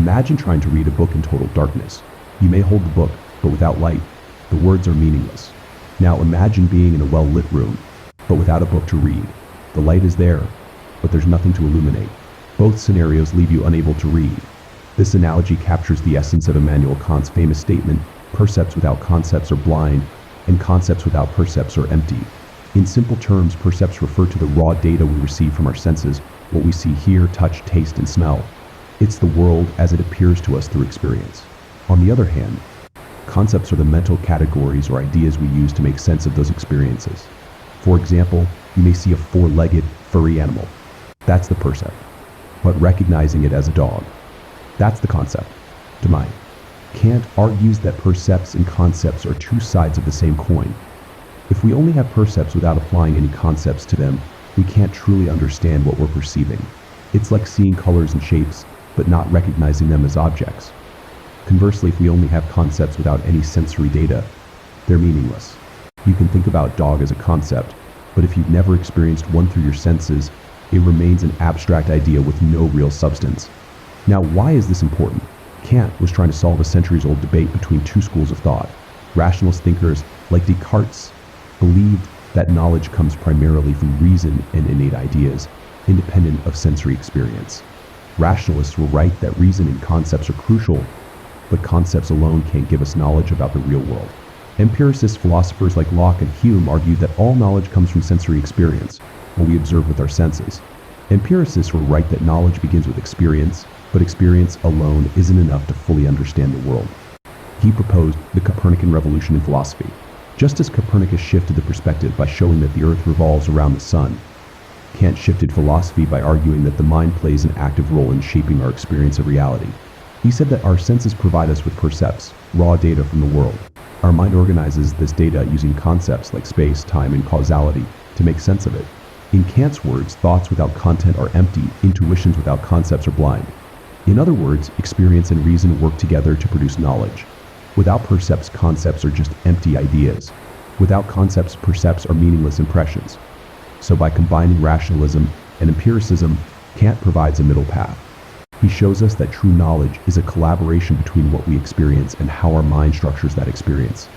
Imagine trying to read a book in total darkness. You may hold the book, but without light, the words are meaningless. Now imagine being in a well-lit room, but without a book to read. The light is there, but there's nothing to illuminate. Both scenarios leave you unable to read. This analogy captures the essence of Immanuel Kant's famous statement, "Percepts without concepts are blind, and concepts without percepts are empty." In simple terms, percepts refer to the raw data we receive from our senses, what we see, hear, touch, taste, and smell. It's the world as it appears to us through experience. On the other hand, concepts are the mental categories or ideas we use to make sense of those experiences. For example, you may see a four-legged, furry animal. That's the percept. But recognizing it as a dog, that's the concept, to mind. Kant argues that percepts and concepts are two sides of the same coin. If we only have percepts without applying any concepts to them, we can't truly understand what we're perceiving. It's like seeing colors and shapes, but not recognizing them as objects. Conversely, if we only have concepts without any sensory data, they're meaningless. You can think about dog as a concept, but if you've never experienced one through your senses, it remains an abstract idea with no real substance. Now, why is this important? Kant was trying to solve a centuries-old debate between two schools of thought. Rationalist thinkers, like Descartes, believed that knowledge comes primarily from reason and innate ideas, independent of sensory experience. Rationalists were right that reason and concepts are crucial, but concepts alone can't give us knowledge about the real world. Empiricist philosophers like Locke and Hume argued that all knowledge comes from sensory experience, what we observe with our senses. Empiricists were right that knowledge begins with experience, but experience alone isn't enough to fully understand the world. He proposed the Copernican Revolution in philosophy. Just as Copernicus shifted the perspective by showing that the Earth revolves around the sun, Kant shifted philosophy by arguing that the mind plays an active role in shaping our experience of reality. He said that our senses provide us with percepts, raw data from the world. Our mind organizes this data using concepts like space, time, and causality to make sense of it. In Kant's words, thoughts without content are empty, intuitions without concepts are blind. In other words, experience and reason work together to produce knowledge. Without percepts, concepts are just empty ideas. Without concepts, percepts are meaningless impressions. So by combining rationalism and empiricism, Kant provides a middle path. He shows us that true knowledge is a collaboration between what we experience and how our mind structures that experience.